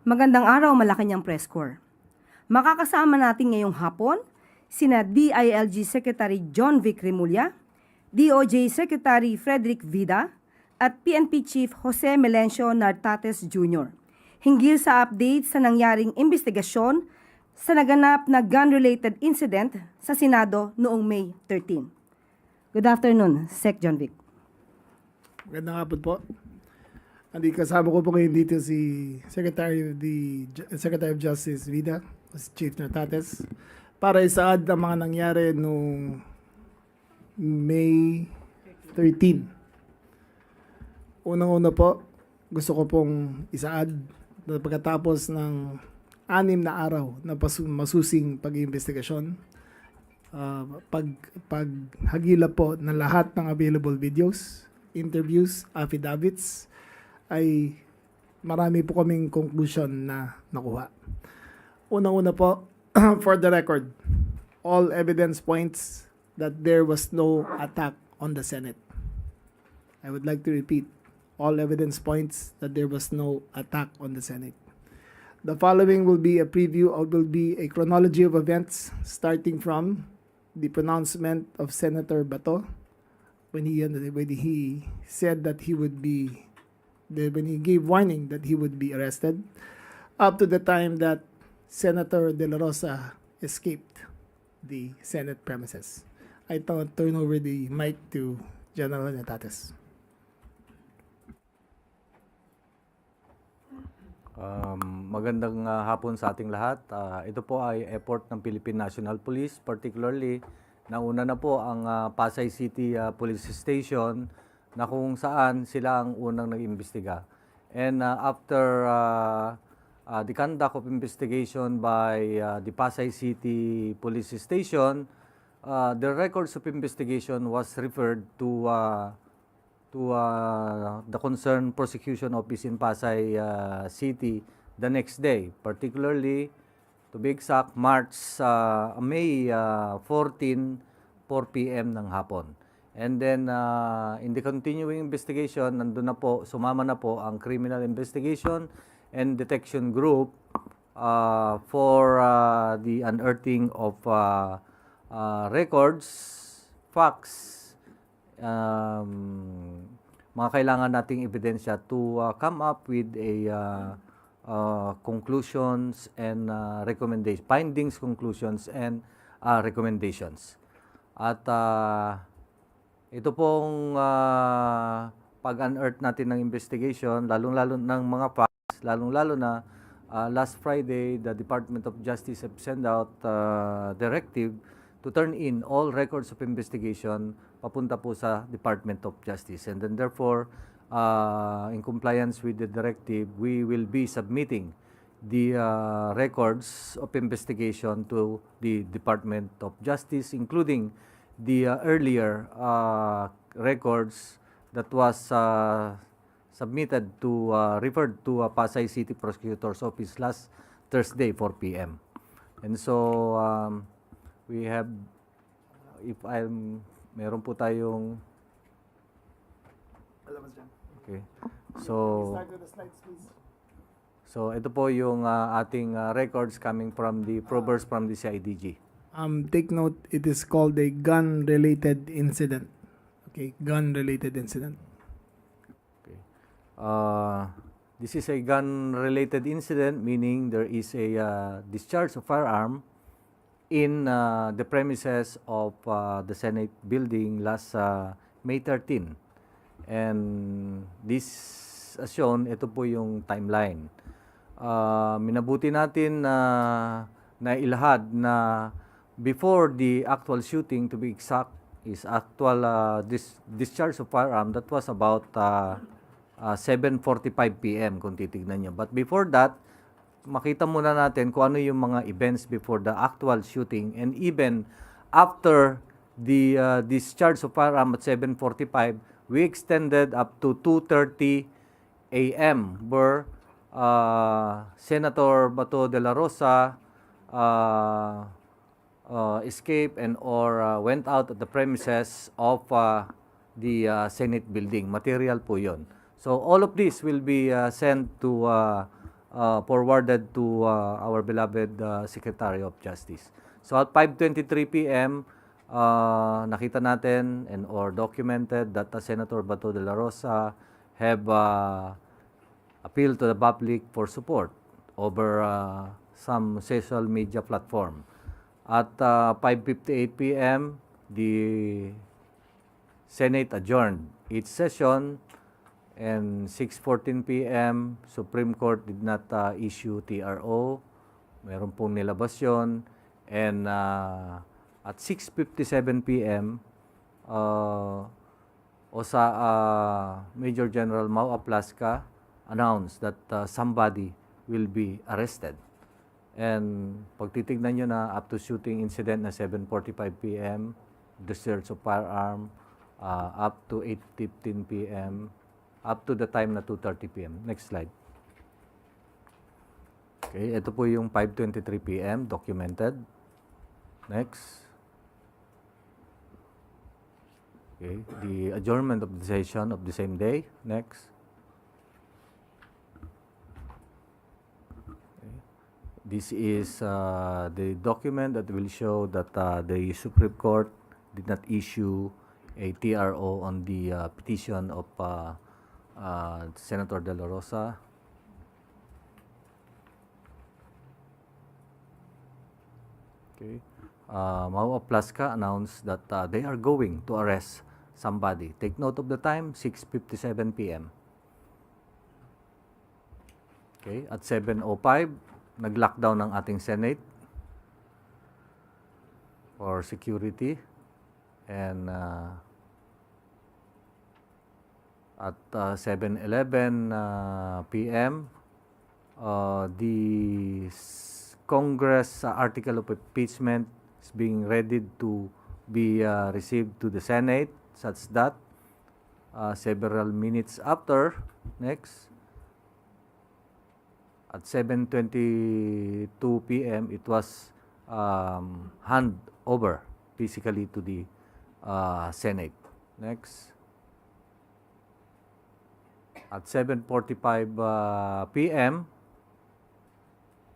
Magandang araw, Malacanang Press Corps. Makakasama natin ngayong hapon sina DILG Secretary John Vic Remulla, DOJ Secretary Frederick Vida, at PNP Chief Jose Melencio Nartates Jr. hinggil sa update sa nangyaring investigasyon sa naganap na gun-related incident sa Senado noong May 13. Good afternoon, Sec. John Vic. Magandang hapon po. Kasama ko po ngayon dito si Secretary of Justice Vida, si Chief Nartates, para isaad ang mga nangyari noong May 13. Unang-una po, gusto ko pong isaad na pagkatapos ng 6 na araw na masusing pag-iimbestigasyon, paghagila po ng lahat ng available videos, interviews, affidavits, ay marami po kaming conclusion na nakuha. Unang-una po, for the record, all evidence points that there was no attack on the Senate. I would like to repeat, all evidence points that there was no attack on the Senate. The following will be a chronology of events starting from the pronouncement of Senator Bato when he said that when he gave warning that he would be arrested, up to the time that Senator De La Rosa escaped the Senate premises. I turn over the mic to General Nartates. Magandang hapon sa ating lahat. Ito po ay effort ng Philippine National Police, particularly nauna na po ang Pasay City Police Station na kung saan sila ang unang nag-imbestiga. And after the conduct of investigation by the Pasay City Police Station, the records of investigation was referred to the concerned prosecution office in Pasay City the next day, particularly, to be exact, May 14, 4 p.m. ng hapon. And then, in the continuing investigation, sumama na po ang Criminal Investigation and Detection Group for the unearthing of records, facts, mga kailangan nating ebidensya to come up with a conclusions and recommendations, findings, conclusions, and recommendations. At ito pong pag-unearth natin ng investigation, lalong-lalo ng mga facts, lalong-lalo na last Friday, the Department of Justice have sent out directive to turn in all records of investigation papunta po sa Department of Justice. And then therefore, in compliance with the directive, we will be submitting the records of investigation to the Department of Justice, including the earlier records that was submitted to referred to Pasay City Prosecutor's Office last Thursday 4 p.m. And so we have, meron po tayong okay. So ito po yung ating records coming from the probers from the CIDG. Take note, it is called a gun-related incident. Okay, gun-related incident. Okay. This is a gun-related incident, meaning there is a discharge of firearm in the premises of the Senate building last May 13. And this, as shown, ito po yung timeline. Minabuti natin na ilahad na before the actual shooting, to be exact, is actual discharge of firearm, that was about 7:45 p.m. kung titignan nyo. But before that, makita muna natin kung ano yung mga events before the actual shooting, and even after the discharge of firearm at 7:45, we extended up to 2:30 a.m. where Senator Bato de la Rosa escaped and or went out at the premises of the Senate building. Material po yun. So all of this will be sent to forwarded to our beloved Secretary of Justice. So at 5:23 p.m., nakita natin and or documented that Senator Bato de la Rosa have appealed to the public for support over some social media platform. At 5:58 p.m., the Senate adjourned its session, and 6:14 p.m., Supreme Court did not issue TRO. Meron pong nilabas yun. And at 6:57 p.m., Major General Mau Aplasca announced that somebody will be arrested. And pag titignan nyo na up to shooting incident na 7:45 p.m., discharge of firearm, up to 8:15 p.m., up to the time na 2:30 p.m. Next slide. Okay, ito po yung 5:23 p.m. documented. Next. Okay, the adjournment of the session of the same day. Next. This is the document that will show that the Supreme Court did not issue a TRO on the petition of Senator De La Rosa. Okay. Mau Aplasca announced that they are going to arrest somebody. Take note of the time, 6:57 p.m. Okay, at 7:05, nag-lockdown ang ating Senate for security, and at 7:11 p.m. The Congress article of impeachment is being ready to be received to the Senate, such that several minutes after, next, at 7:22 p.m., it was hand over physically to the Senate. Next. At 7:45 p.m.,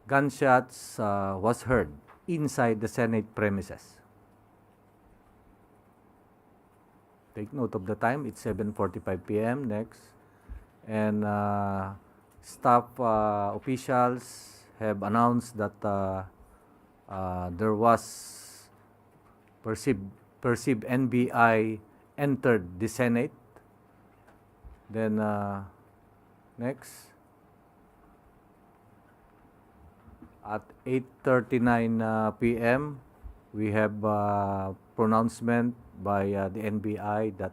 gunshots was heard inside the Senate premises. Take note of the time. It's 7:45 p.m. Next. And staff officials have announced that there was perceived NBI entered the Senate. Then next, at 8:39 p.m., we have pronouncement by the NBI that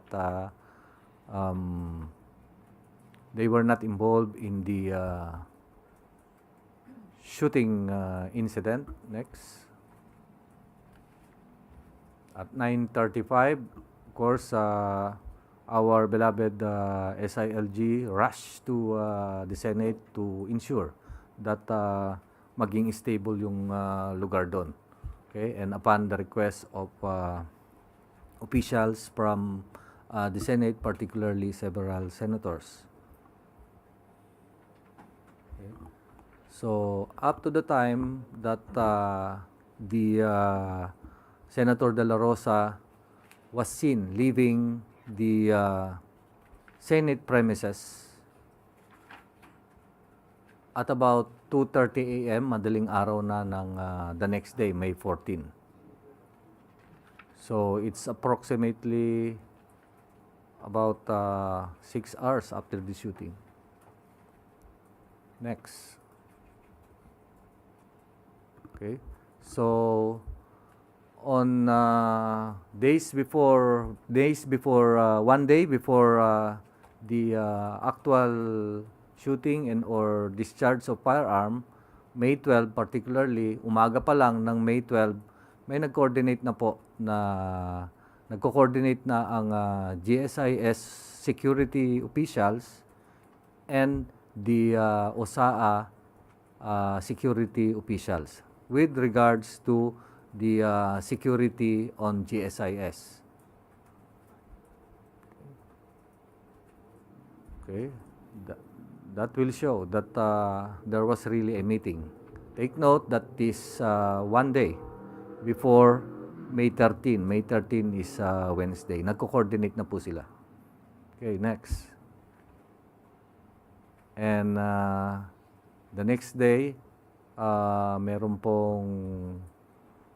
they were not involved in the shooting incident. Next. At 9:35, of course, our beloved SILG rushed to the Senate to ensure that maging stable yung lugar doon. Okay, and upon the request of officials from the Senate, particularly several senators. Okay. So up to the time that the Senator De La Rosa was seen leaving the Senate premises at about 2:30 a.m., madaling araw na ng the next day, May 14. So it's approximately about 6 hours after the shooting. Next. Okay. So on one day before the actual shooting and or discharge of firearm, May 12 particularly, umaga pa lang ng May 12, may nag-coordinate na po na nagko-coordinate na ang GSIS security officials and the OSAA security officials with regards to the security on GSIS. Okay. that will show that there was really a meeting. Take note that this one day before May 13. May 13 is Wednesday. Nagko-coordinate na po sila. Okay, next. And the next day, meron pong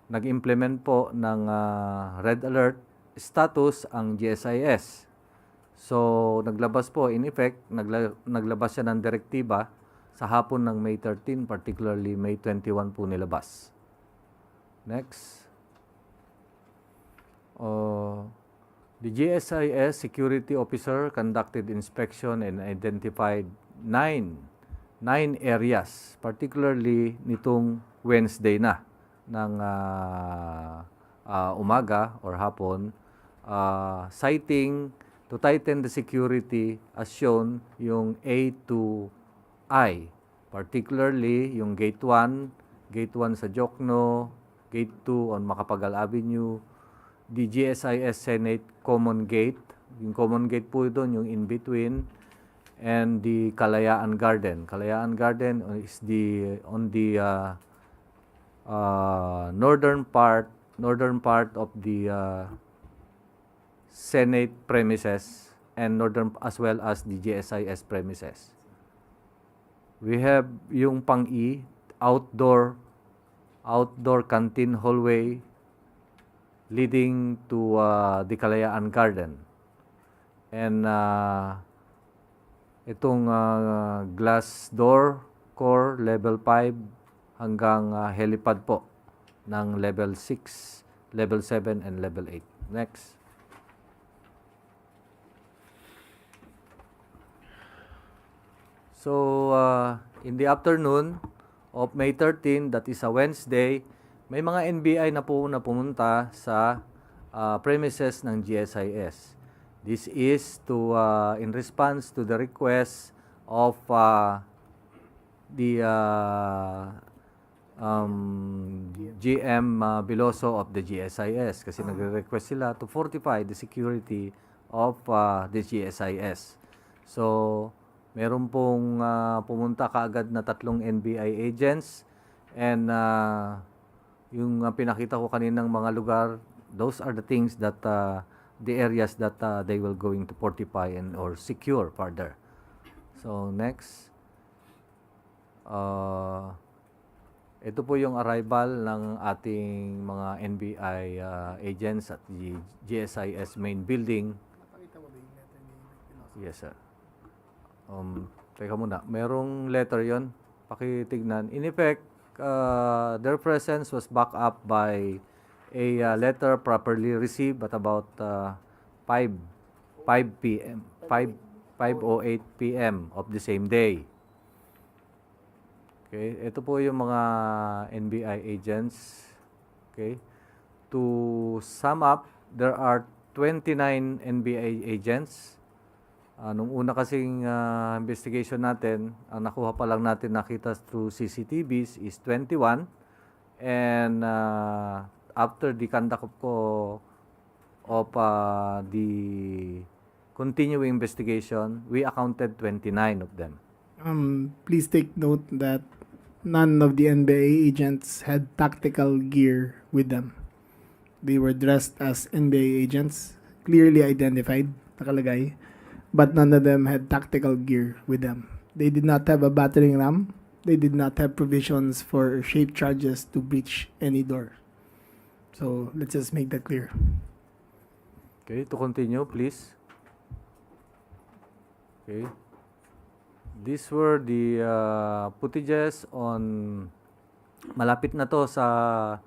nag-implement po ng red alert status ang GSIS. So, naglabas po, in effect, naglabas siya ng direktiba sa hapon ng May 13, particularly May 21 po nilabas. Next. The GSIS security officer conducted inspection and identified nine areas, particularly nitong Wednesday na ng umaga or hapon, citing to tighten the security as shown yung A to I, particularly yung Gate 1 sa Jokno, Gate 2 on Macapagal Avenue, the GSIS Senate Common Gate, yung Common Gate po doon, yung in-between, and the Kalayaan Garden. Kalayaan Garden is on the northern part of the Senate premises and northern as well as the GSIS premises. We have yung pang-E, outdoor canteen hallway leading to the Kalayaan Garden. And itong glass door core level 5 hanggang helipad po ng level 6, level 7 and level 8. Next. So, in the afternoon of May 13, that is a Wednesday, may mga NBI na po na pumunta sa premises ng GSIS. This is to in response to the request of the GM Biloso of the GSIS kasi nagre-request sila to fortify the security of the GSIS. So, meron pong pumunta kaagad na 3 NBI agents and yung pinakita ko kaninang mga lugar, those are the things that the areas that they will going to fortify and or secure further. So next, ito po yung arrival ng ating mga NBI agents at the GSIS main building. Yes, sir. Teka muna, merong letter yon, pakitignan. In effect, their presence was backed up by a letter properly received at about 5 p.m. 5:08 p.m. of the same day. Okay, ito po yung mga NBI agents. Okay, to sum up, there are 29 NBI agents. Nung una kasing investigation natin, ang nakuha pa lang natin nakita through CCTVs is 21. And after the conduct of the continuing investigation, we accounted 29 of them. Please take note that none of the NBA agents had tactical gear with them. They were dressed as NBA agents, clearly identified, nakalagay, but none of them had tactical gear with them. They did not have a battering ram. They did not have provisions for shape charges to breach any door. So let's just make that clear. Okay, to continue, please. Okay. These were the footages on malapit na to sa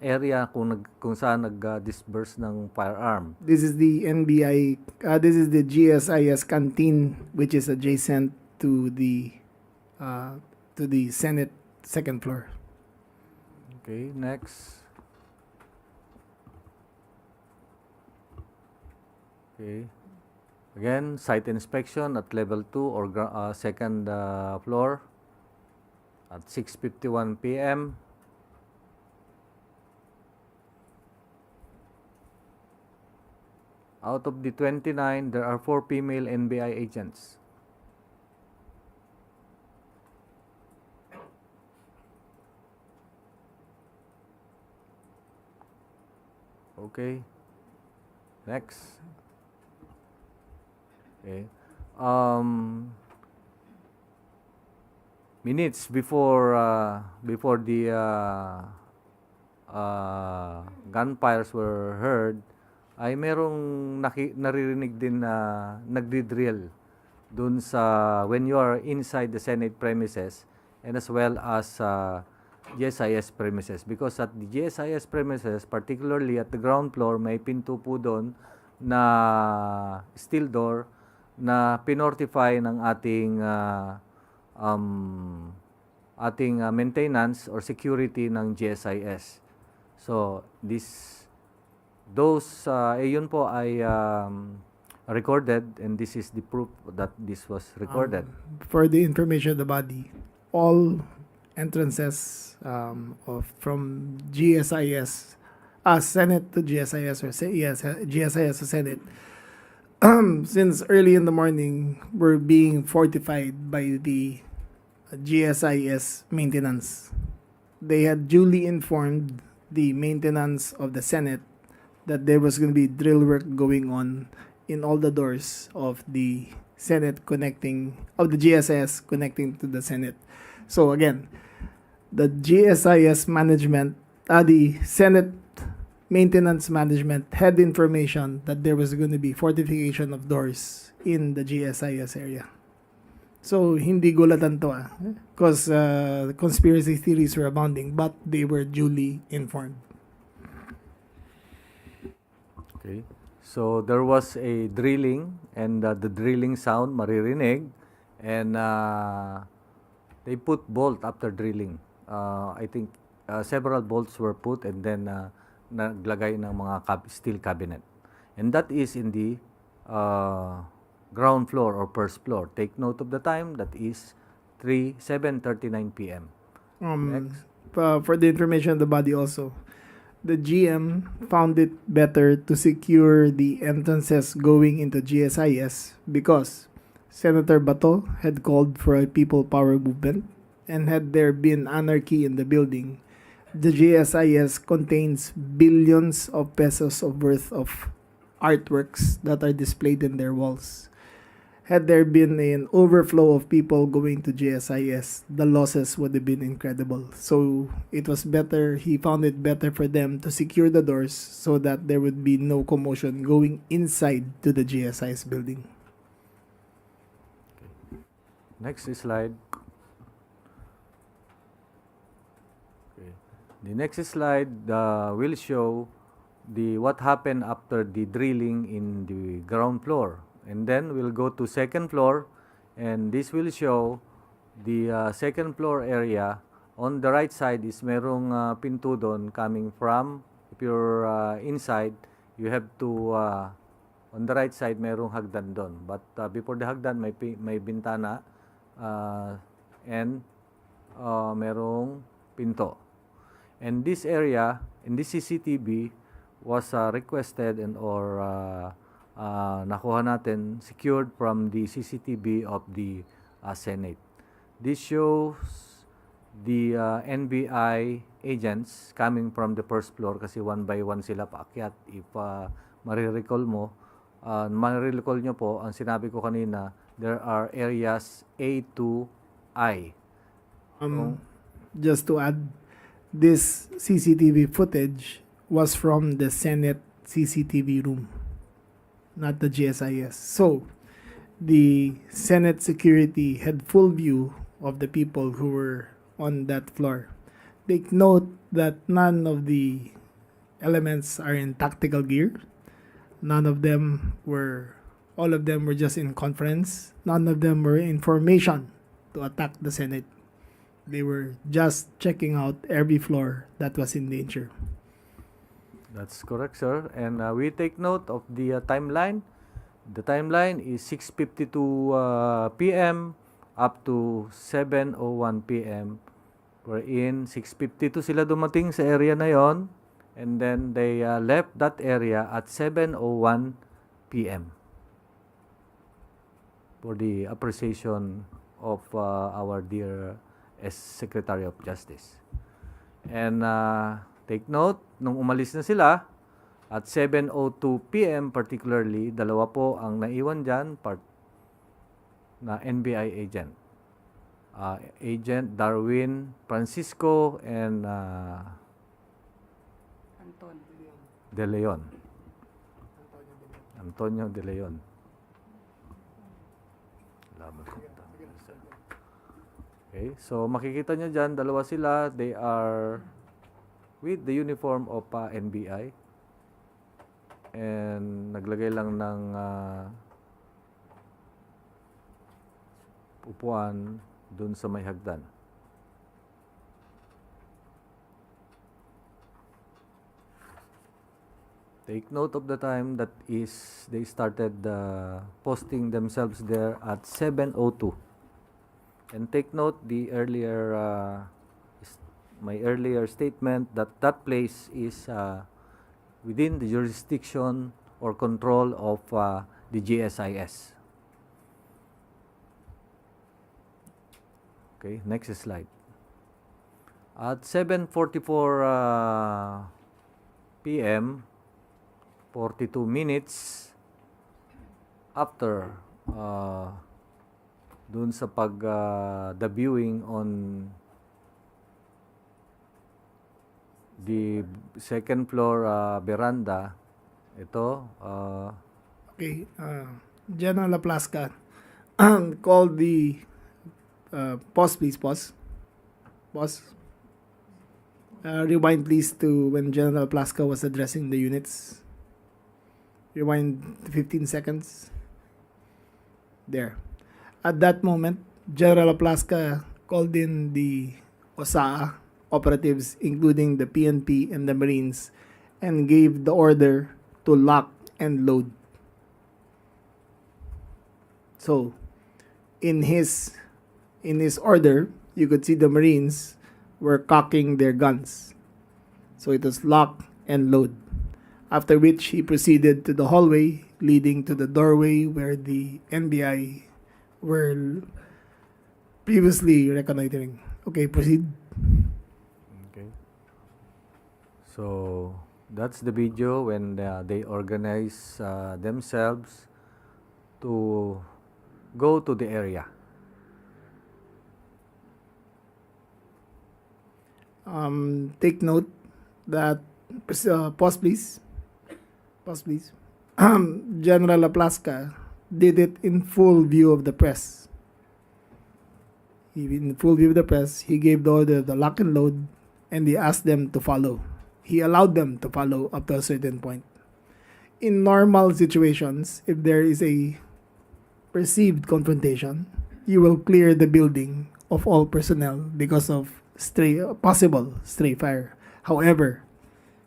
area kung saan nag-disburse ng firearm. This is the NBI, this is the GSIS canteen, which is adjacent to the Senate second floor. Okay, next. Okay. Again, site inspection at level 2 or second floor at 6:51 p.m. Out of the 29, there are 4 female NBI agents. Okay. Next. Okay. Um, Minutes before the gunfires were heard, ay merong naririnig din na nagdi-drill dun sa when you are inside the Senate premises and as well as GSIS premises, because at the GSIS premises, particularly at the ground floor, may pinto po doon na steel door na pinortify ng ating maintenance or security ng GSIS. So yun po ay recorded, and this is the proof that this was recorded. For the information of the body, all entrances from GSIS, Senate to GSIS, or GSIS to Senate, since early in the morning, were being fortified by the GSIS maintenance. They had duly informed the maintenance of the Senate that there was going to be drill work going on in all the doors of the Senate of the GSIS connecting to the Senate. So again, the GSIS management, the Senate maintenance management had information that there was going to be fortification of doors in the GSIS area. So hindi gulatan to because conspiracy theories were abounding, but they were duly informed. Okay. So there was a drilling, and the drilling sound maririnig, and they put bolt after drilling. I think several bolts were put, and then naglagay ng mga steel cabinet. And that is in the ground floor or first floor. Take note of the time, that is 7:39 p.m. Next. For the information of the body also, the GM found it better to secure the entrances going into GSIS because Senator Bato had called for a people power movement, and had there been anarchy in the building, the GSIS contains billions of pesos of worth of artworks that are displayed in their walls. Had there been an overflow of people going to GSIS, the losses would have been incredible. So it was better, he found it better for them to secure the doors so that there would be no commotion going inside to the GSIS building. Next slide. Okay. The next slide will show what happened after the drilling in the ground floor. And then we'll go to second floor, and this will show the second floor area. On the right side is merong pinto doon coming from, if you're inside, you have to, on the right side merong hagdan doon. But before the hagdan may bintana and merong pinto. And this area, in this CCTV, was requested nakuha natin, secured from the CCTV of the Senate. This shows the NBI agents coming from the first floor kasi one by one sila paakyat. If marirecall nyo po, ang sinabi ko kanina, there are areas A to I. Just to add, this CCTV footage was from the Senate CCTV room, not the GSIS. So, the Senate security had full view of the people who were on that floor. Take note that none of the elements are in tactical gear. All of them were just in conference. None of them were in formation to attack the Senate. They were just checking out every floor that was in danger. That's correct, sir. And we take note of the timeline. The timeline is 6:52 p.m. up to 7:01 p.m. Wherein 6:52 sila dumating sa area na yon, and then they left that area at 7:01 p.m. for the appreciation of our dear Secretary of Justice. And take note, nung umalis na sila, At 7:02 p.m. particularly, dalawa po ang naiwan dyan, part na NBI agent. Agent Darwin Francisco and Anton. De Leon. Antonio De Leon. Okay, so makikita nyo dyan, dalawa sila. They are with the uniform of NBI. And naglagay lang ng upuan dun sa may hagdan. Take note of the time that is they started posting themselves there at 7:02. And take note the earlier my earlier statement that that place is within the jurisdiction or control of the GSIS. Okay, next slide. At 7:44 p.m., 42 minutes after dun sa debuting on the second floor veranda, ito, Okay, General Laplasca called the pause please, pause. Rewind please to when General Plaska was addressing the units. Rewind 15 seconds. There. At that moment, General Plaska called in the OSAA operatives, including the PNP and the Marines, and gave the order to lock and load. So, in his order, you could see the Marines were cocking their guns. So it was lock and load. After which he proceeded to the hallway leading to the doorway where the NBI were previously reconnoitering. Okay, proceed. okay. So that's the video when they organize themselves to go to the area. Take note that pause please. Pause please. General Laplasca did it in full view of the press. In full view of the press, he gave the order the lock and load, and he asked them to follow. He allowed them to follow up to a certain point. In normal situations, if there is a perceived confrontation, you will clear the building of all personnel because of possible stray fire. However,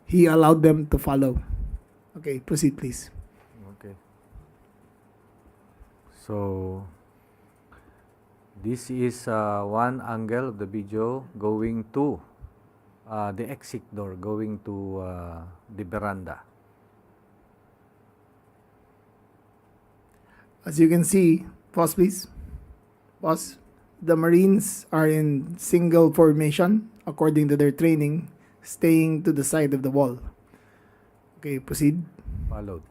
he allowed them to follow. Okay, proceed please. Okay. So this is one angle of the video going to the exit door, going to the veranda. As you can see, pause please. Pause. The Marines are in single formation according to their training, staying to the side of the wall. Okay, proceed. Followed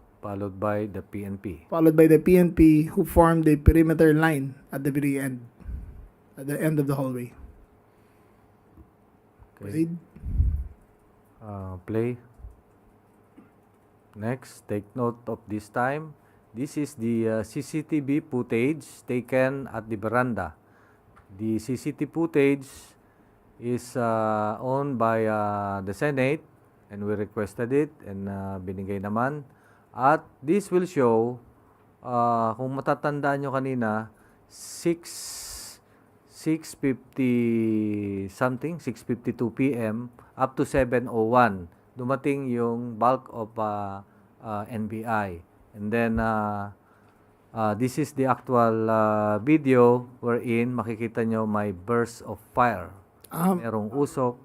by the PNP. Followed by the PNP, who formed a perimeter line at the very end, at the end of the hallway. Okay. Proceed. Play. Next, take note of this time. This is the CCTV footage taken at the veranda. The CCTV footage is owned by the Senate, and we requested it, and binigay naman. At this will show, kung matatandaan nyo kanina, 6:50 something, 6:52 p.m. up to 7:01, dumating yung bulk of NBI. And then, this is the actual video wherein makikita nyo may burst of fire. Merong usok.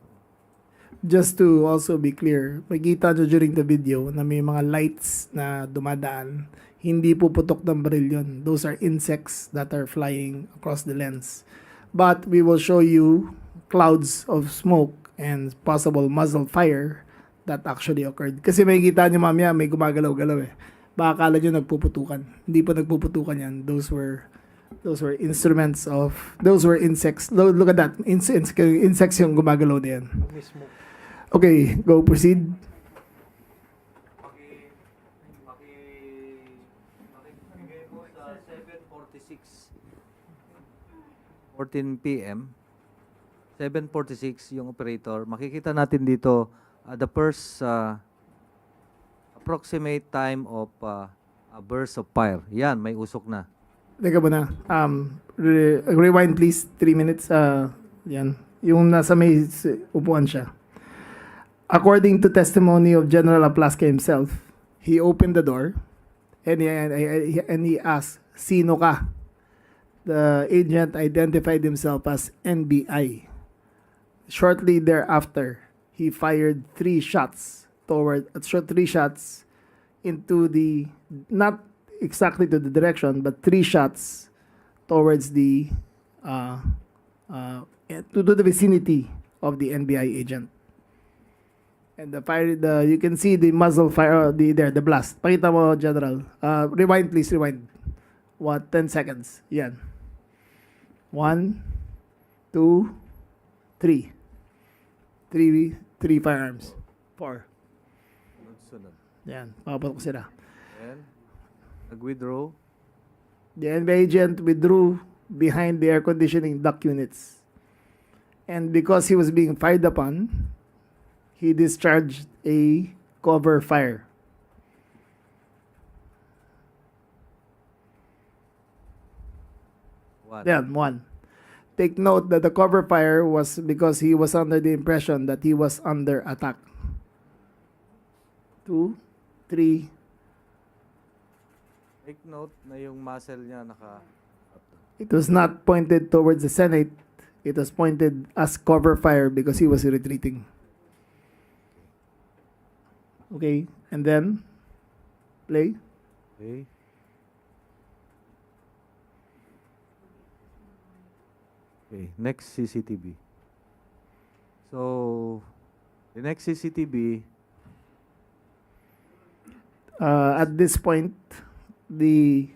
Just to also be clear, makita nyo during the video na may mga lights na dumadaan. Hindi po putok ng baril yun. Those are insects that are flying across the lens. But we will show you clouds of smoke and possible muzzle fire that actually occurred. Kasi may kita nyo mamaya, may gumagalaw-galaw eh. Baka akala nyo nagpuputukan. Hindi pa nagpuputukan yan. Those were instruments of, those were insects. Look at that. Insects yung gumagalaw na yan. Okay, go proceed. Makibigay mo sa 7:46. 14 p.m. 7:46 yung operator. Makikita natin dito the first approximate time of a burst of fire. Yan, may usok na. Teka muna. Rewind please. 3 minutes. Yan. Yung nasa may upuan siya. According to testimony of General Aplaska himself, he opened the door and he asked, "Sino ka?" The agent identified himself as NBI. Shortly thereafter, he fired 3 shots into the, not exactly to the direction, but 3 shots towards the to the vicinity of the NBI agent. And you can see the muzzle fire, the blast. Pakita mo, General. Rewind please, rewind. 10 seconds. Yan. 1, 2, 3. 3 firearms. 4. Sunod. Yan. Papatok sila. And nag-withdraw. The NBI agent withdrew behind the air conditioning duct units. And because he was being fired upon, he discharged a cover fire. Yan, 1. Take note that the cover fire was because he was under the impression that he was under attack. 2, 3. Take note na yung muzzle niya naka... It was not pointed towards the Senate. It was pointed as cover fire because he was retreating. Okay, and then play. Okay. Okay, next CCTV. So, the next CCTV, At this point, the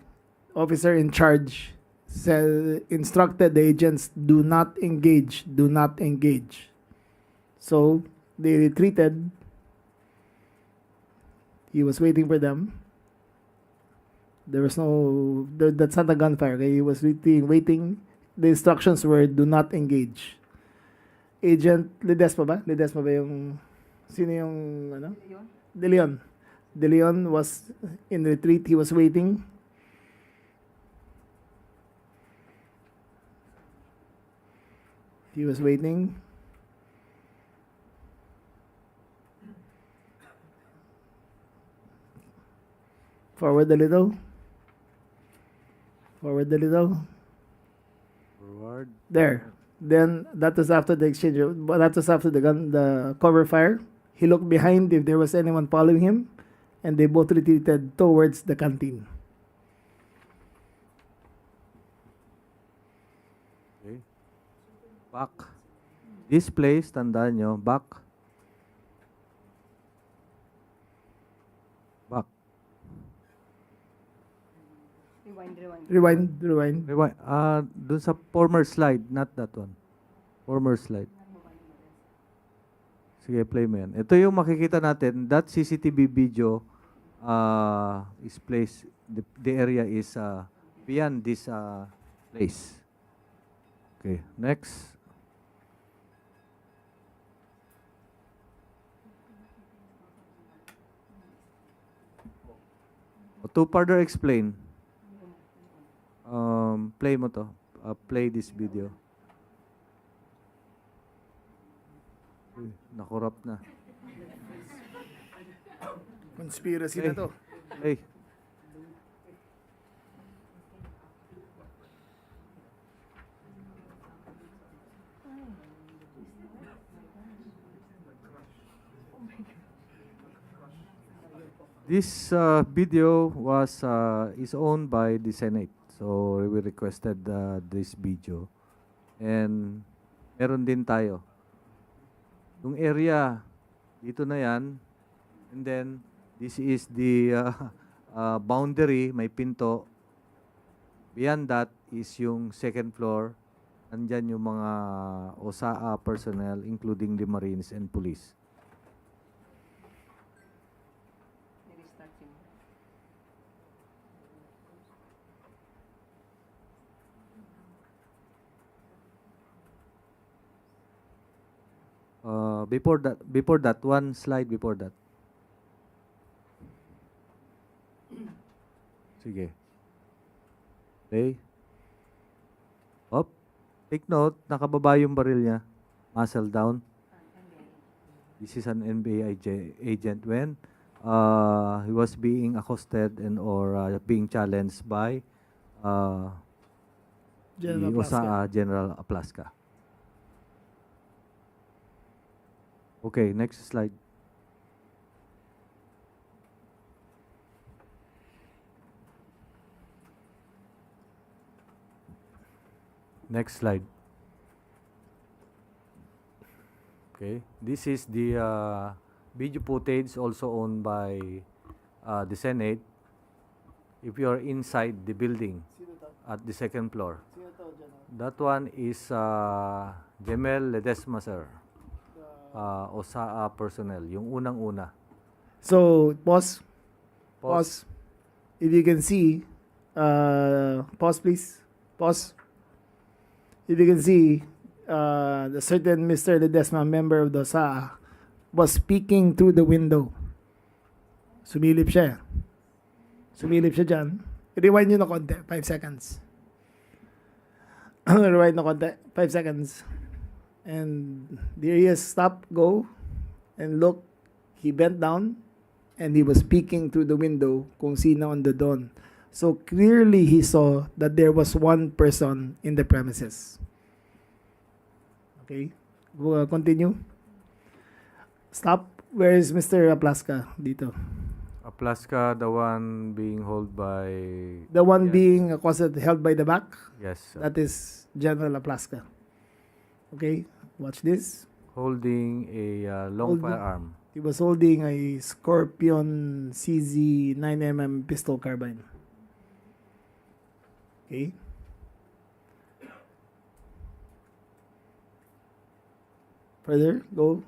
officer in charge instructed the agents, do not engage, do not engage. So they retreated. He was waiting for them. There was that's not a gunfire. Okay? He was waiting. The instructions were, do not engage. Agent Ledesma ba? Ledesma ba yung, sino yung, ano? De Leon. De Leon was in retreat. He was waiting. He was waiting. Forward a little. Forward a little. forward. There. Then that was after the exchange. That was after the cover fire. He looked behind if there was anyone following him, and they both retreated towards the canteen. Okay. Back. This place, tandaan nyo, back. Back. Rewind. Rewind. Dun sa former slide, not that one. Former slide. Sige, play mo yan. Ito yung makikita natin. That CCTV video is placed, the area is beyond this place. Okay, next. To further explain, play mo to. Play this video. Uy, nakorap na. Conspiracy Hey. na to. Hey. This video is owned by the Senate. So we requested this video. And meron din tayo. Yung area Dito na yan. And then, this is the boundary, may pinto. Beyond that is yung second floor. Nandyan yung mga OSAA personnel, including the Marines and Police. Before that, one slide before that. Sige. Okay. Up. Take note, nakababa yung baril niya. Muzzle down. This is an NBA agent when he was being accosted and or being challenged by General the Plaska. OSAA General Plaska. Okay, next slide. Next slide. Okay, this is the video footage also owned by the Senate. If you are inside the building at the second floor, that one is Jemel Ledesma, sir. OSAA personnel, yung unang-una. So, pause. Pause. Pause. If you can see, pause please. Pause. If you can see, the certain Mr. Ledesma, member of the OSAA, was peeking through the window. Sumilip siya. Sumilip siya dyan. Rewind nyo na konti. 5 seconds. Rewind na konti. 5 seconds. And there he is. Stop. Go. And look. He bent down. And he was peeking through the window kung sino on the dawn. So clearly he saw that there was one person in the premises. Okay. Continue. Stop. Where is Mr. Plaska? Dito. Plaska, the one being held by... The one Yes. being accosted, held by the back. Yes, sir. That is General Plaska. Okay. Watch this. Holding a long Holding- firearm. He was holding a Scorpion CZ 9mm pistol carbine. Okay. Further, go.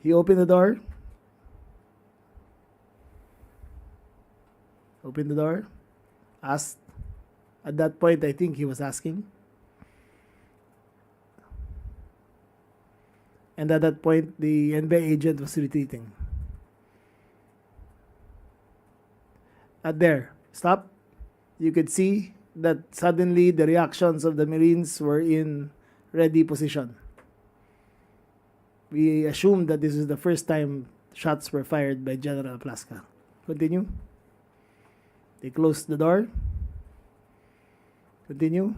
He opened the door. Opened the door. Asked. At that point, I think he was asking. And at that point, the NBI agent was retreating. At there, stop. You could see that suddenly the reactions of the Marines were in ready position. We assumed that this is the first time shots were fired by General Plaska. Continue. They closed the door. Continue.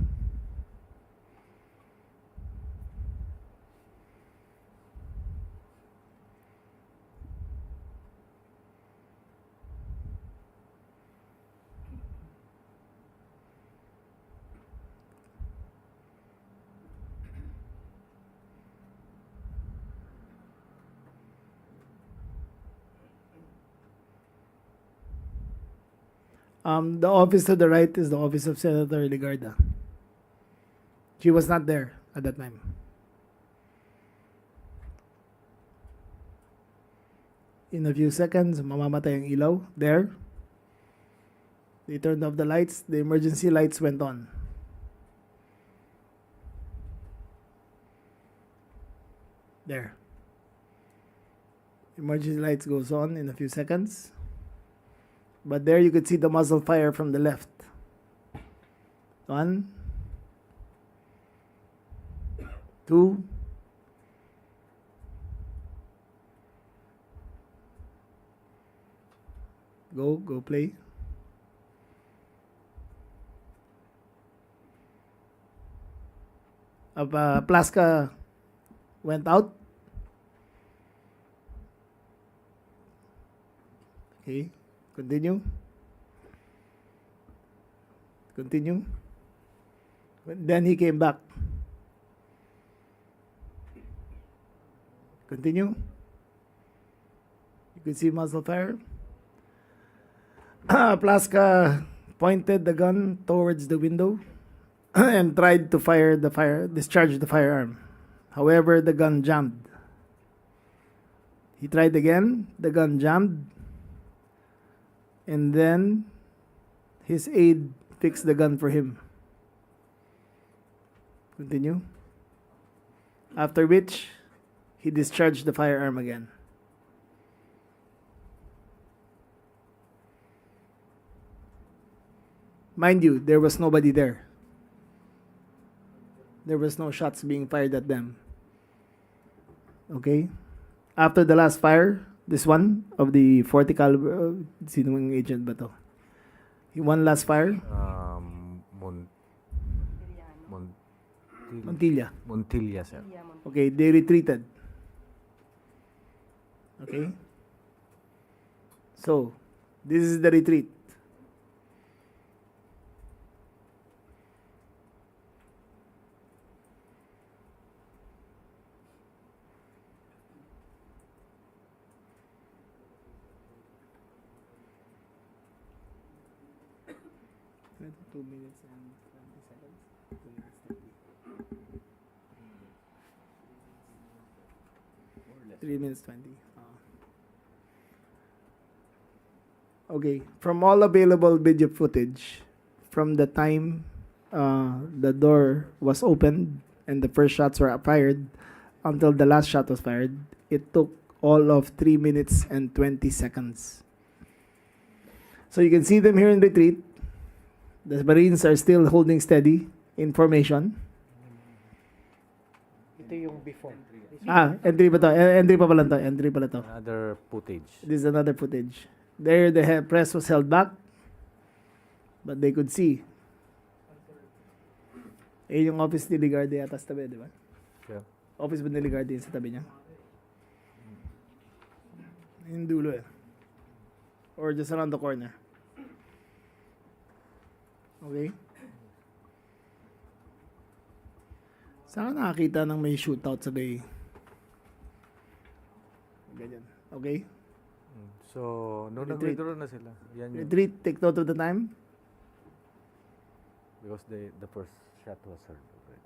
The office to the right is the office of Senator Ligarda. She was not there at that time. In a few seconds, mamamatay ang ilaw. There. They turned off the lights. The emergency lights went on. There. Emergency lights goes on in a few seconds. But there you could see the muzzle fire from the left. 1, 2, go play. Plaska went out. Okay. Continue. Continue. Then he came back. Continue. You can see muzzle fire. Plaska pointed the gun towards the window and tried to discharge the firearm. However, the gun jammed. He tried again, the gun jammed, and then his aide fixed the gun for him. Continue. After which, he discharged the firearm again. Mind you, there was nobody there. There was no shots being fired at them. Okay? After the last fire, this one of the 40 caliber, sinong agent ba to? One last fire, Montilla. Montilla, sir. Okay, they retreated. Okay? So, this is the retreat. Two minutes and 20 seconds. 2 minutes 30. 3 minutes 20. Okay, from all available video footage, from the time the door was opened and the first shots were fired until the last shot was fired, it took all of 3 minutes and 20 seconds. So you can see them here in retreat. The Marines are still holding steady in formation. Ito yung before. Entry pa to. Entry pa pala to. Entry pala to. Another footage. This is another footage. There, the press was held back, but they could see. Yung office ni Ligarde yata sa tabi, di ba? Yeah. Office ba ni Ligarde yun sa tabi niya? Yung dulo eh. Or just around the corner. Okay? Saan ka nakakita ng may shootout sa bay? Ganyan. Okay? So, nung Retreat. nag-withdraw na sila, yan yung, Retreat, take note of the time. because the first shot was heard already.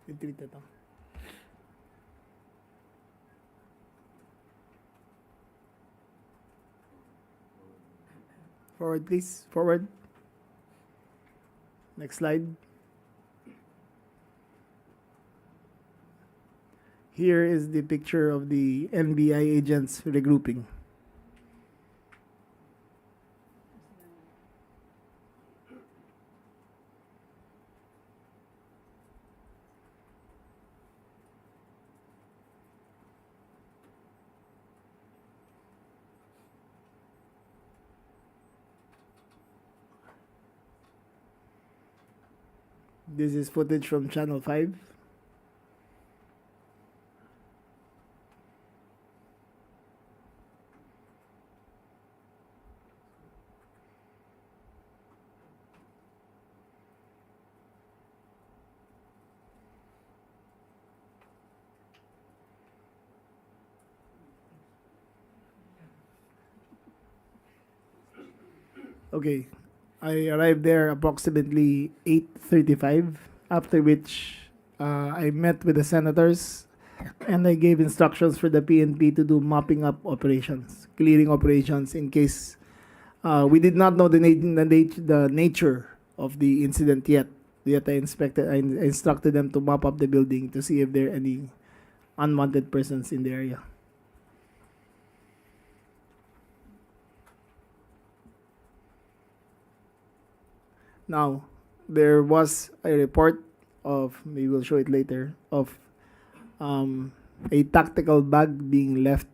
Retreat ito. Forward please. Forward. Next slide. Here is the picture of the NBI agents regrouping. This is footage from Channel 5. Okay, I arrived there approximately 8:35, after which I met with the senators and I gave instructions for the PNP to do mopping up operations, clearing operations in case We did not know the nature of the incident yet. Yet I instructed them to mop up the building to see if there are any unwanted persons in the area. Now, there was a report of, maybe we'll show it later, of a tactical bag being left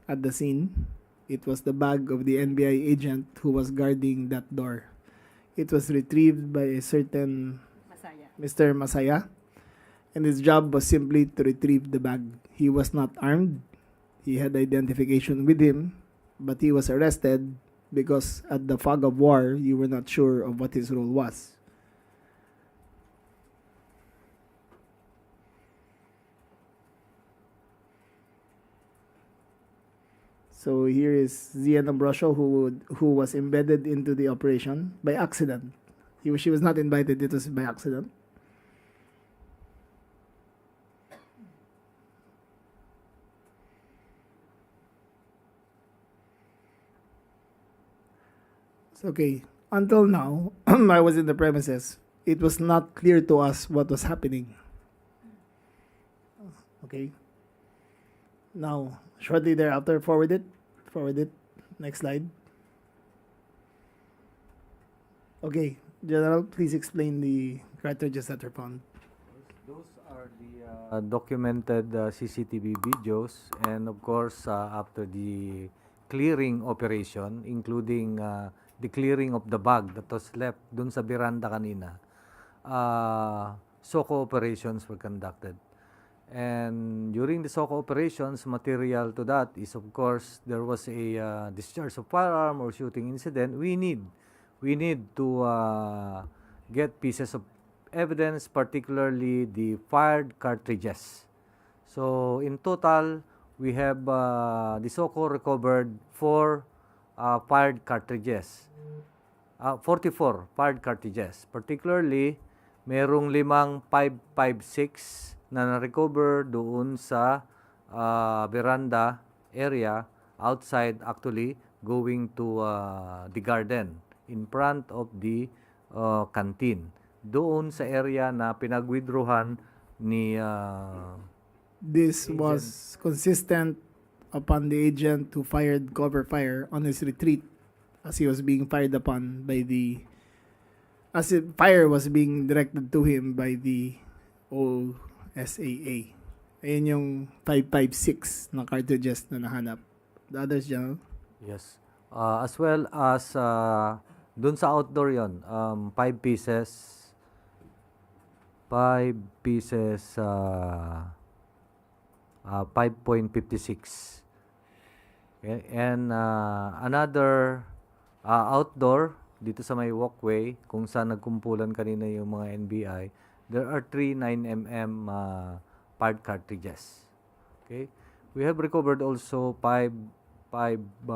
at the scene. It was the bag of the NBI agent who was guarding that door. It was retrieved by a certain Masaya. Mr. Masaya, and his job was simply to retrieve the bag. He was not armed. He had identification with him, but he was arrested because at the fog of war, you were not sure of what his role was. So here is Zian Ambrosio, who was embedded into the operation by accident. She was not invited, it was by accident. Okay, until now, I was in the premises. It was not clear to us what was happening. Okay. Now, shortly thereafter, forward it. Next slide. Okay, General, please explain the cartridges that were found. Those are the documented CCTV videos, and of course, after the clearing operation, including the clearing of the bag that was left dun sa veranda kanina, SOCO operations were conducted. And during the SOCO operations, material to that is, of course, there was a discharge of firearm or shooting incident. We need to get pieces of evidence, particularly the fired cartridges. So in total, we have the SOCO recovered 44 fired cartridges. Particularly, merong 5.56 na na-recover doon sa veranda area outside, actually going to the garden in front of the canteen. Doon sa area na pinag-withdrawhan ni This agent. was consistent upon the agent who fired cover fire on his retreat as he was being fired upon by the as if fire was being directed to him by the OSAA. Ayun yung 5.56 na cartridges na nahanap. The others, General? Yes. As well as dun sa outdoor yon, 5 pieces 5.56. Okay? And another outdoor, dito sa may walkway, kung saan nagkumpulan kanina yung mga NBI, there are 3 9mm fired cartridges. Okay? We have recovered also 5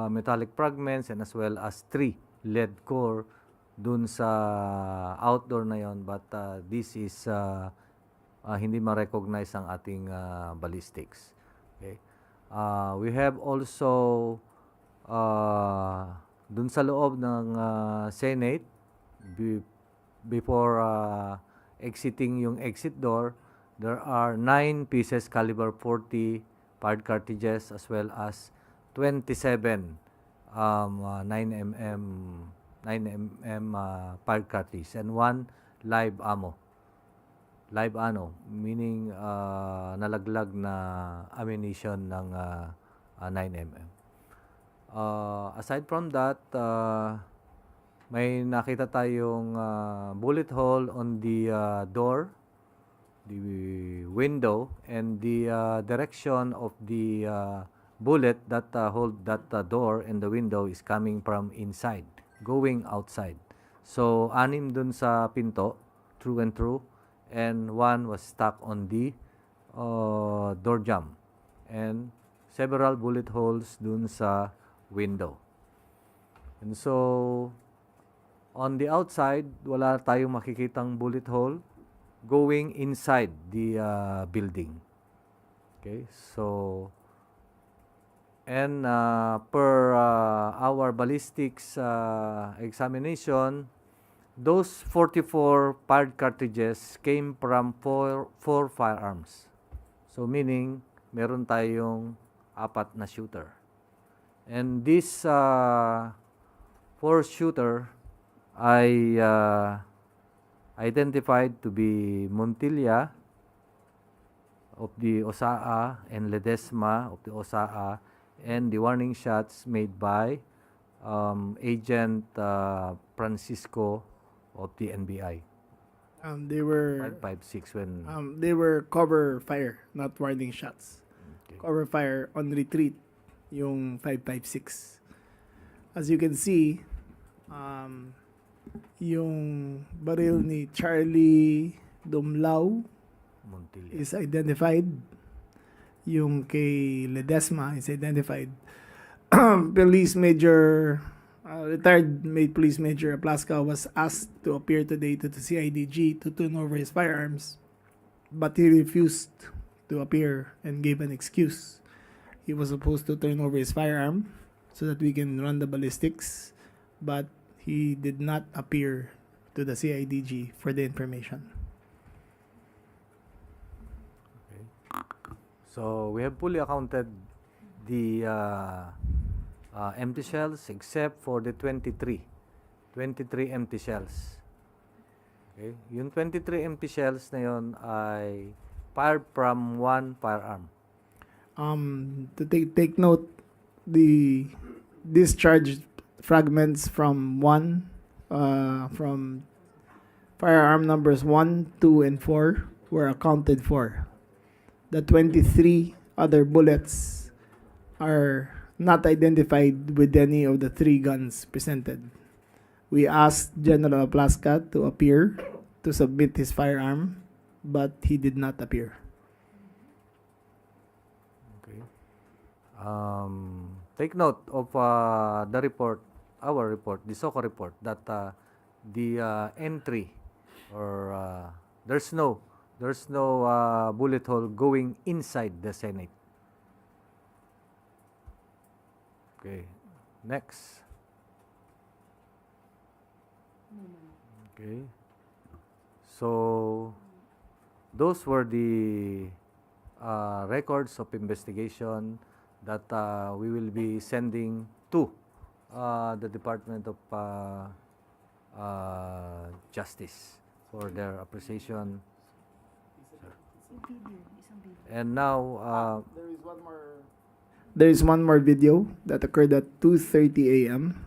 metallic fragments and as well as 3 lead core dun sa outdoor na yon, but this is hindi ma-recognize ang ating ballistics. Okay? We have also dun sa loob ng Senate before exiting yung exit door, there are 9 pieces caliber 40 fired cartridges as well as 27 9mm fired cartridge and 1 live ammo. Live ammo, meaning nalaglag na ammunition ng 9mm. Aside from that, may nakita tayong bullet hole on the door, the window, and the direction of the bullet that hold that door and the window is coming from inside, going outside. So, 6 dun sa pinto, through and through, and 1 was stuck on the door jamb, and several bullet holes dun sa window. And so, on the outside, wala tayong makikitang bullet hole going inside the building. Okay, so And per our ballistics examination, those 44 fired cartridges came from four firearms. So meaning, meron tayong 4 na shooter. And this 4 shooter ay identified to be Montilla of the OSAA and Ledesma of the OSAA, and the warning shots made by Agent Francisco of the NBI. They were 556 when they were cover fire, not warning shots. Okay. Cover fire on retreat, yung 556. As you can see, yung baril ni Charlie Dumlao Montilla. is identified. Yung kay Ledesma is identified. Police Major, retired Police Major Aplaska was asked to appear today to the CIDG to turn over his firearms, but he refused to appear and gave an excuse. He was supposed to turn over his firearm so that we can run the ballistics, but he did not appear to the CIDG for the information. So we have fully accounted the empty shells except for the 23 empty shells. Okay? Yung 23 empty shells na yun ay fired from one firearm. To take note, the discharged fragments from from firearm numbers 1, 2, and 4 were accounted for. The 23 other bullets are not identified with any of the 3 guns presented. We asked General Aplaska to appear to submit his firearm, but he did not appear. Okay. Take note of the report, our report, the SOCO report, that the entry or there's no bullet hole going inside the Senate. Okay, next. Okay, so those were the records of investigation that we will be sending to the Department of Justice for their appreciation. And now, There is one more video that occurred at 2:30 a.m.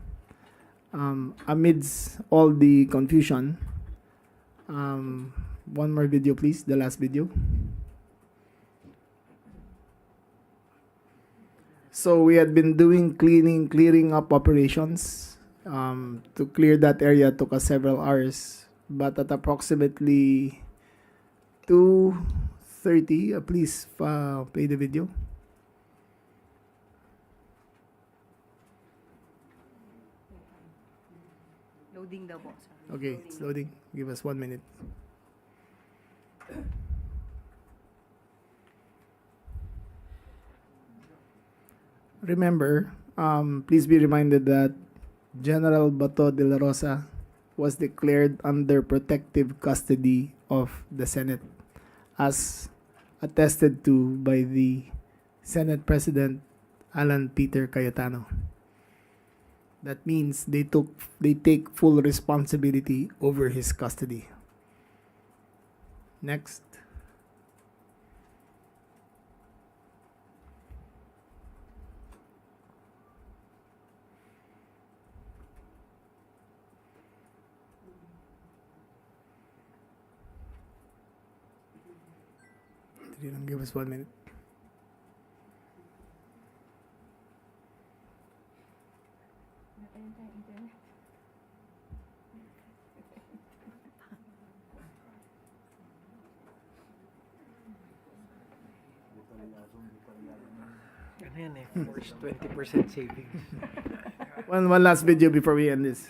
Amidst all the confusion, one more video, please. The last video. So we had been doing clearing up operations. To clear that area took us several hours, but at approximately 2:30, please play the video. Loading daw po, sir. Okay, it's loading. Give us 1 minute. Remember, please be reminded that General Bato de la Rosa was declared under protective custody of the Senate, as attested to by the Senate President Alan Peter Cayetano. That means they take full responsibility over his custody. Next. Give us 1 minute. Ano yan eh, forced 20% savings. One last video before we end this.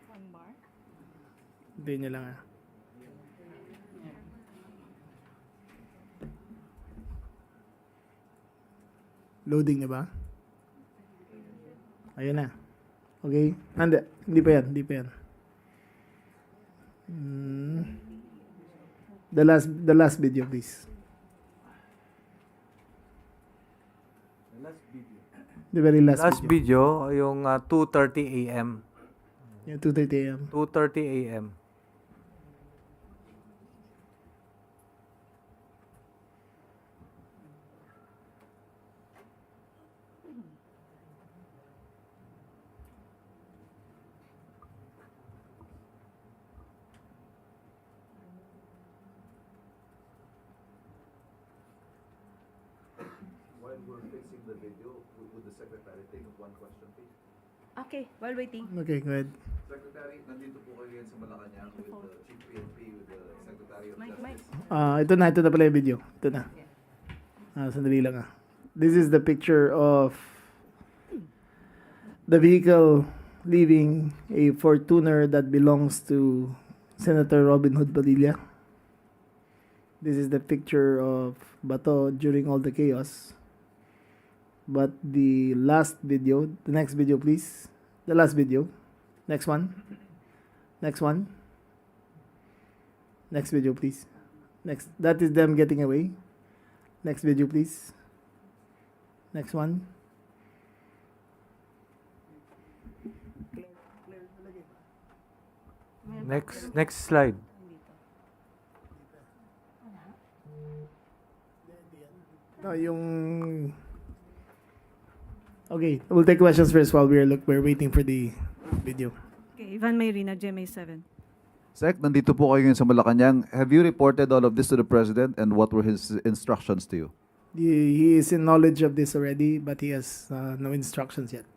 One bar? Hindi niya lang Loading na ba? Ayun na. Okay? Hindi pa yan. Hindi pa yan. The last video, please. The very last, Last video, yung 2:30 a.m. Yung 2:30 a.m. 2:30 a.m. While we're fixing the video, would the secretary take one question, please? Okay, while waiting. Okay, go ahead. Secretary, nandito po kayo ngayon sa Malacanang with the Chief PNP, with the Secretary of Mike. Justice. Ito na pala yung video. Ito na. Sandali lang ah. This is the picture of the vehicle leaving a Fortuner that belongs to Senator Robin Hood Padilla. This is the picture of Bato during all the chaos. But the last video, the next video please. The last video. Next one. Next one. Next video please. Next. That is them getting away. Next video please. Next one. Next slide. No, yung... Okay, we'll take questions first while we're waiting for the video. Okay, Ivan Mayrina, GMA 7. Sec, nandito po kayo ngayon sa Malacanang. Have you reported all of this to the President and what were his instructions to you? He is in knowledge of this already, but he has no instructions yet.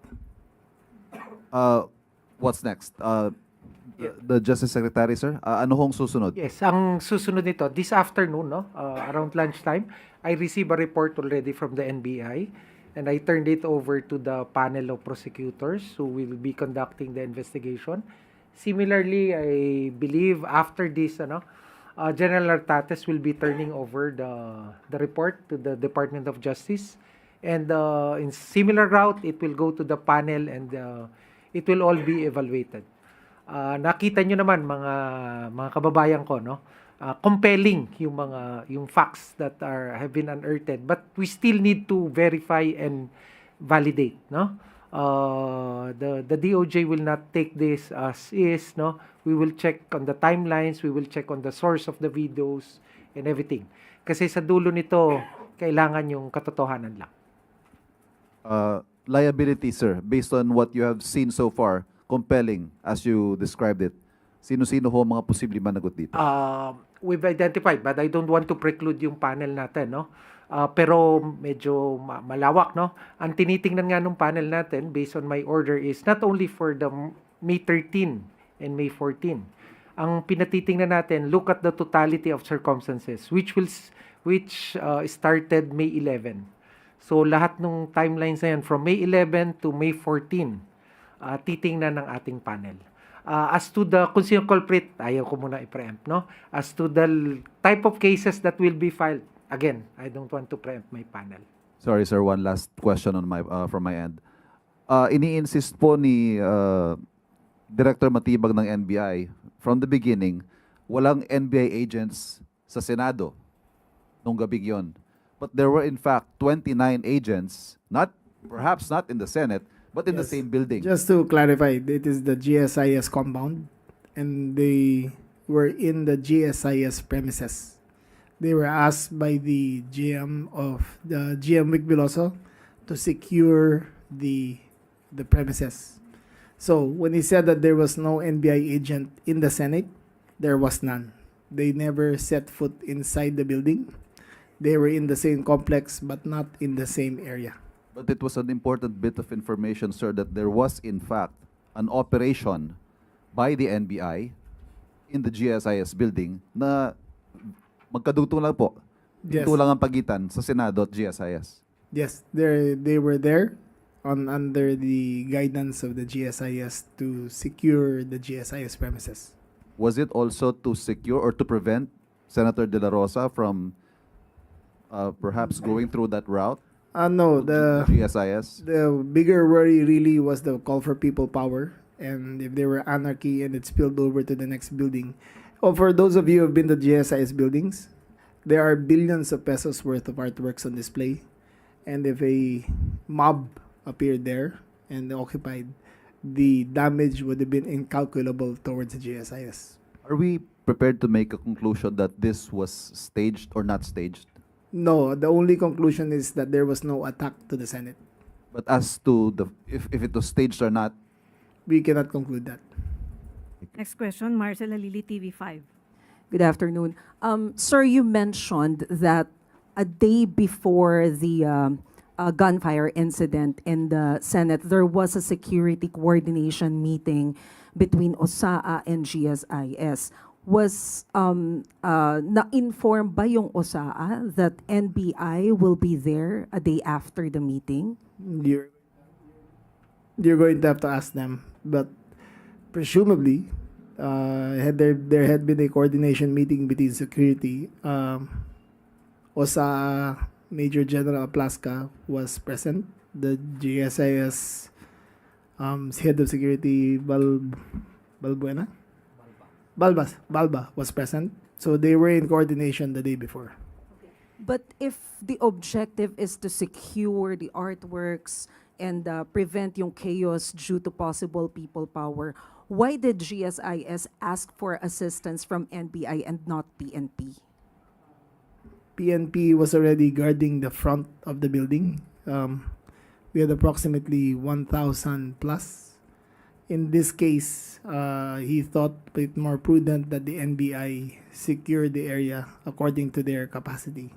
What's next? The Justice Secretary, sir? Ano hong susunod? Yes, ang susunod nito, this afternoon, no, around lunchtime, I received a report already from the NBI and I turned it over to the panel of prosecutors who will be conducting the investigation. Similarly, I believe after this, General Artates will be turning over the report to the Department of Justice. And in similar route, it will go to the panel and it will all be evaluated. Nakita nyo naman mga kababayan ko, no? Compelling yung facts that have been unearthed, but we still need to verify and validate, no? The DOJ will not take this as is, no? We will check on the timelines, we will check on the source of the videos and everything. Kasi sa dulo nito, kailangan yung katotohanan lang. Liability, sir, based on what you have seen so far, compelling as you described it. Sino-sino ho mga posibleng managot dito? We've identified, but I don't want to preclude yung panel natin, no? Pero medyo malawak, no? Ang tinitingnan nga ng panel natin, based on my order, is not only for the May 13 and May 14. Ang pinatitingnan natin, look at the totality of circumstances, which started May 11. So lahat ng timelines na yan, from May 11 to May 14, titingnan ng ating panel. As to the kung sino culprit, ayaw ko muna i-preempt, no? As to the type of cases that will be filed, again, I don't want to preempt my panel. Sorry, sir, one last question on my from my end. Ini-insist po ni Director Matibag ng NBI from the beginning, walang NBI agents sa Senado nung gabing yon. But there were in fact 29 agents, perhaps not in the Senate, but in the Yes. same building. Just to clarify, it is the GSIS compound, and they were in the GSIS premises. They were asked by the GM Vic Veloso to secure the premises. So when he said that there was no NBI agent in the Senate, there was none. They never set foot inside the building. They were in the same complex, but not in the same area. But it was an important bit of information, sir, that there was in fact an operation by the NBI in the GSIS building na magkadugtong lang po. Yes. Ito lang ang pagitan sa Senado at GSIS. Yes, they were there under the guidance of the GSIS to secure the GSIS premises. Was it also to secure or to prevent Senator De La Rosa from perhaps going through that route? No, The GSIS? the bigger worry really was the call for people power, and if there were anarchy and it spilled over to the next building. Oh, for those of you who have been to GSIS buildings, there are billions of pesos worth of artworks on display, and if a mob appeared there and occupied, the damage would have been incalculable towards the GSIS. Are we prepared to make a conclusion that this was staged or not staged? No, the only conclusion is that there was no attack to the Senate. But as to the if it was staged or not, We cannot conclude that. Next question, Marcela Lili, TV5. Good afternoon. Sir, you mentioned that a day before the gunfire incident in the Senate, there was a security coordination meeting between OSAA and GSIS. Was na-inform ba yung OSAA that NBI will be there a day after the meeting? You're going to have to ask them, but presumably, there had been a coordination meeting between security. OSA Major General Plaska was present. The GSIS head of security Balba was present. So they were in coordination the day before. But if the objective is to secure the artworks and prevent yung chaos due to possible people power, why did GSIS ask for assistance from NBI and not PNP? PNP was already guarding the front of the building. We had approximately 1,000 plus. In this case, he thought it more prudent that the NBI secure the area according to their capacity.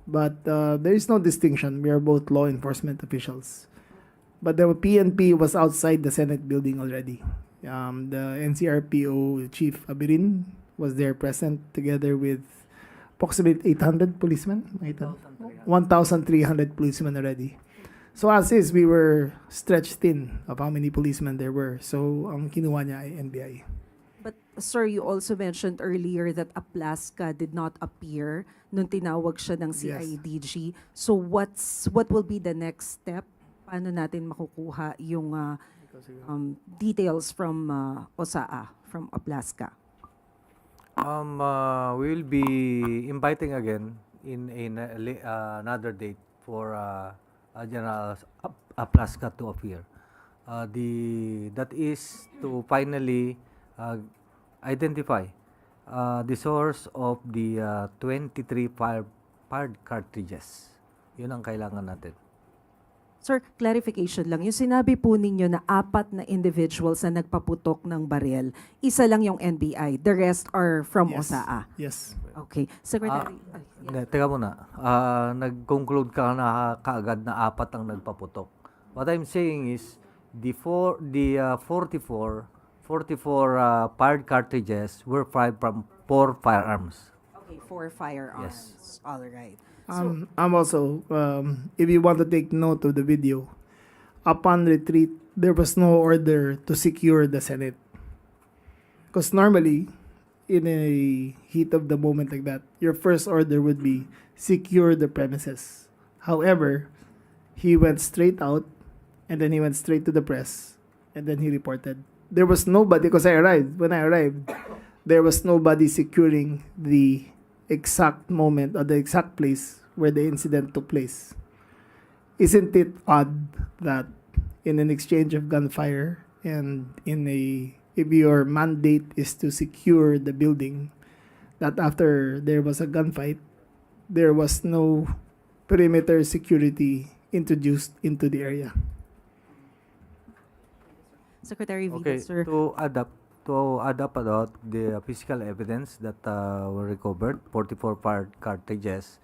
But there is no distinction. We are both law enforcement officials. But the PNP was outside the Senate building already. The NCRPO Chief Abirin was there present together with approximately 800 policemen. 1,300 policemen already. So as is, we were stretched thin of how many policemen there were. So ang kinuha niya ay NBI. But sir, you also mentioned earlier that Aplaska did not appear nung tinawag siya ng CIDG. So what will be the next step? Paano natin makukuha yung details from OSAA, from Aplaska? We will be inviting again in another date for General Aplaska to appear. That is to finally identify the source of the 23 fired cartridges. Yun ang kailangan natin. Sir, clarification lang. Yung sinabi po ninyo na 4 na individuals na nagpaputok ng baril, isa lang yung NBI. The rest are from Yes. OSAA. Yes. Okay. Secretary. Hindi, teka muna. Nag-conclude ka na kaagad na 4 ang nagpaputok. What I'm saying is, the 44 fired cartridges were fired from 4 firearms. Okay, 4 firearms. Yes. All right. I'm also, if you want to take note of the video, upon retreat, there was no order to secure the Senate. Because normally, in a heat of the moment like that, your first order would be secure the premises. However, he went straight out, and then he went straight to the press, and then he reported. There was nobody, because when I arrived, there was nobody securing the exact moment or the exact place where the incident took place. Isn't it odd that in an exchange of gunfire and if your mandate is to secure the building, that after there was a gunfight, there was no perimeter security introduced into the area? Secretary Vida, Okay, sir. to add up about the physical evidence that were recovered, 44 fired cartridges,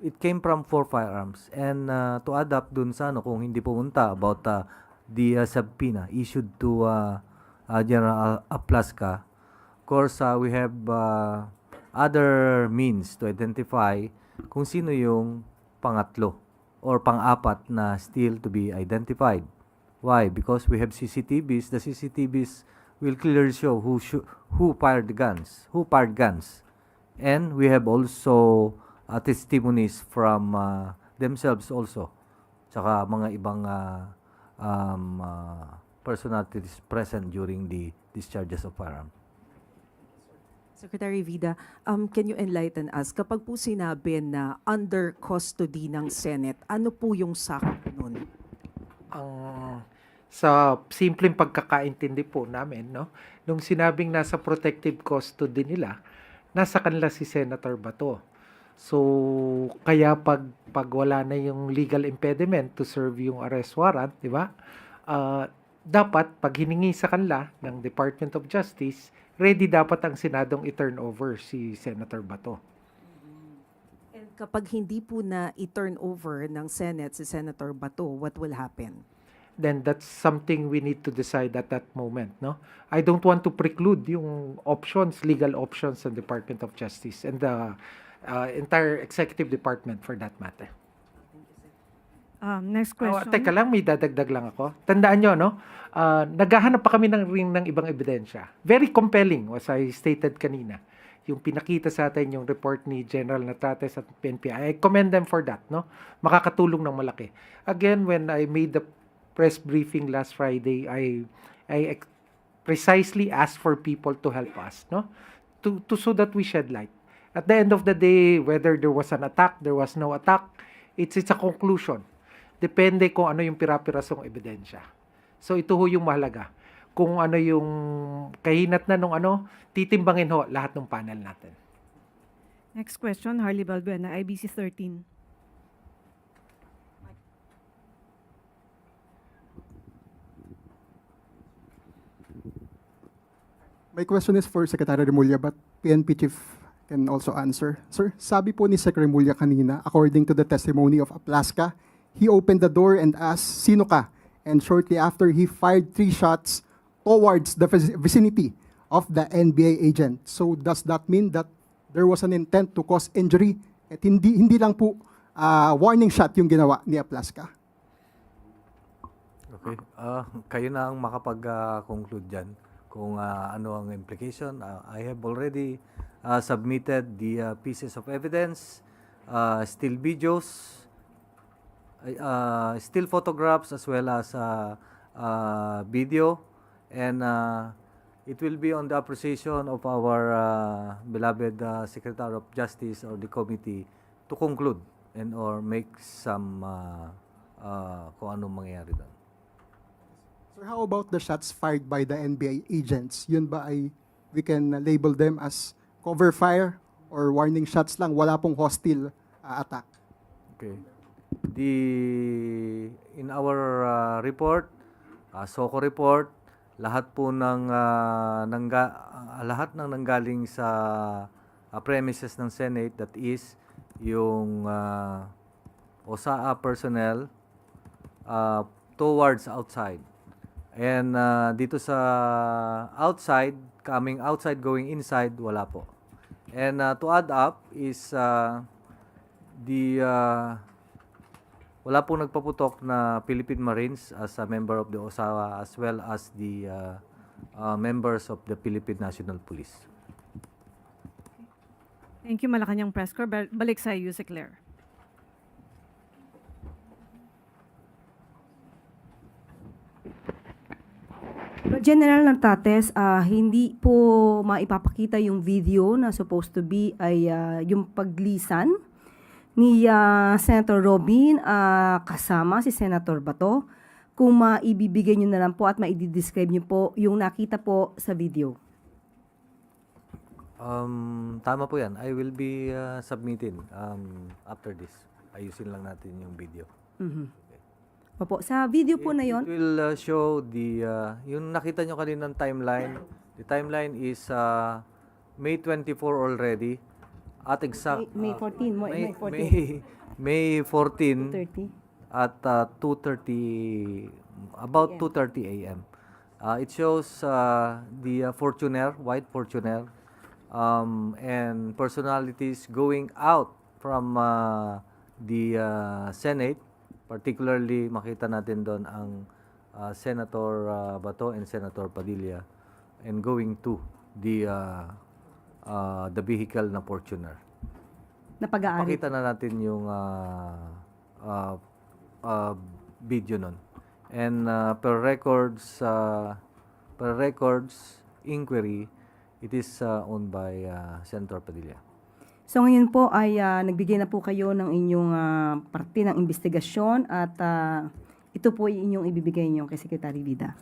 it came from 4 firearms. And to add up dun sa kung hindi pumunta about the subpoena issued to General Aplaska, of course, we have other means to identify kung sino yung pangatlo or pang-apat na still to be identified. Why? Because we have CCTVs. The CCTVs will clearly show who fired the guns, who fired guns. And we have also testimonies from themselves also, tsaka mga ibang personalities present during the discharges of firearm. Secretary Vida, can you enlighten us, kapag po sinabi na under custody ng Senate, ano po yung sakop nun? Sa simpleng pagkakaintindi po namin, no, nung sinabing nasa protective custody nila, nasa kanila si Senator Bato. So, kaya pag wala na yung legal impediment to serve yung arrest warrant, di ba? Dapat pag hiningi sa kanila ng Department of Justice, ready dapat ang Senadong i-turn over si Senator Bato. And kapag hindi po na i-turn over ng Senate si Senator Bato, what will happen? Then that's something we need to decide at that moment, no? I don't want to preclude yung options, legal options ng Department of Justice and the entire executive department for that matter. Next question. Teka lang, may dadagdag lang ako. Tandaan nyo, no? Naghahanap pa kami ng ibang ebidensya. Very compelling, as I stated kanina. Yung pinakita sa atin yung report ni General Natrates at PNP. I commend them for that, no? Makakatulong ng malaki. Again, when I made the press briefing last Friday, I precisely asked for people to help us, no? To so that we shed light. At the end of the day, whether there was an attack, there was no attack, it's a conclusion. Depende kung ano yung pira-pirasong ebidensya. So ito ho yung mahalaga. Kung ano yung kahinat na nung titimbangin ho lahat ng panel natin. Next question, Harley Balbuena, IBC 13. My question is for Secretary Remulla, but PNP Chief can also answer. Sir, sabi po ni Secretary Remulla kanina, according to the testimony of Aplaska, he opened the door and asked, "Sino ka?" And shortly after, he fired 3 shots towards the vicinity of the NBA agent. So does that mean that there was an intent to cause injury at hindi lang po warning shot yung ginawa ni Aplaska? Okay. Kayo na ang makapag-conclude dyan kung ano ang implication. I have already submitted the pieces of evidence, still videos, still photographs, as well as video, and it will be on the appreciation of our beloved Secretary of Justice or the committee to conclude and or make some kung anong mangyayari doon. Sir, how about the shots fired by the NBA agents? Yun ba ay we can label them as cover fire or warning shots lang? Wala pong hostile attack? Okay. In our report, SOCO report, lahat po lahat ng nanggaling sa premises ng Senate, that is yung OSAA personnel towards outside. And dito sa outside, coming outside, going inside, wala po. And to add up is wala pong nagpaputok na Philippine Marines as a member of the OSAA, as well as the members of the Philippine National Police. Thank you, Malacanang Press Corps. Balik sa iyo, si Claire. General Natrates, hindi po maipapakita yung video na supposed to be ay yung paglisan ni Senator Robin kasama si Senator Bato. Kung maibibigay nyo na lang po at maidi-describe nyo po yung nakita po sa video. Tama po yan. I will be submitting after this. Ayusin lang natin yung video. Opo, sa video po na yon. It will show yung nakita nyo kaninang timeline. The timeline is May 24 already. At exact May 14, May 14 30. at 2:30, about 2:30 a.m. It shows the Fortuner, white Fortuner, and personalities going out from the Senate. Particularly, makita natin doon ang Senator Bato and Senator Padilla, and going to the the vehicle na Fortuner. Na pag-aari. Pakita na natin yung video nun. And per records inquiry, it is owned by Senator Padilla. So ngayon po ay nagbigay na po kayo ng inyong parte ng investigasyon at ito po ay inyong ibibigay niyo kay Secretary Vida.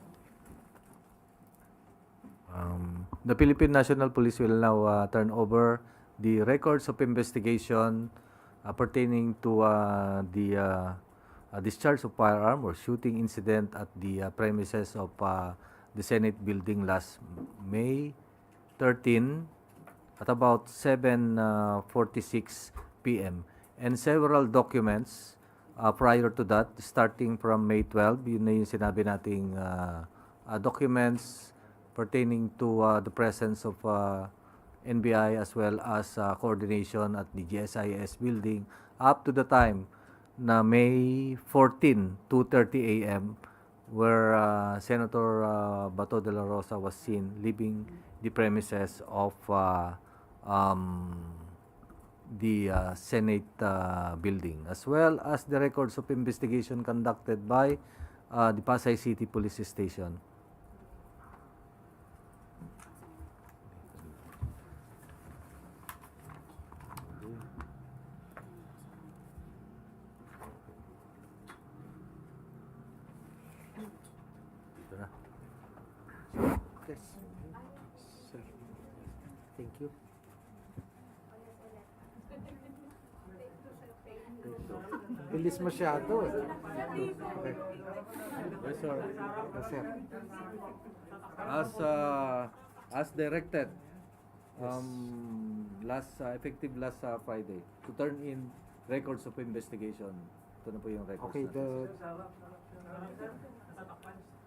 The Philippine National Police will now turn over the records of investigation pertaining to the discharge of firearm or shooting incident at the premises of the Senate building last May 13 at about 7:46 p.m. and several documents prior to that, starting from May 12, yun na yung sinabi nating documents pertaining to the presence of NBI as well as coordination at the GSIS building up to the time na May 14, 2:30 a.m. where Senator Bato de la Rosa was seen leaving the premises of the Senate building, as well as the records of investigation conducted by the Pasay City Police Station. Yes. Sir. Thank you. Bilis masyado eh. Okay. Yes, sir. Yes, sir. As directed, effective last Friday, to turn in records of investigation. Ito na po yung records. Okay, natin.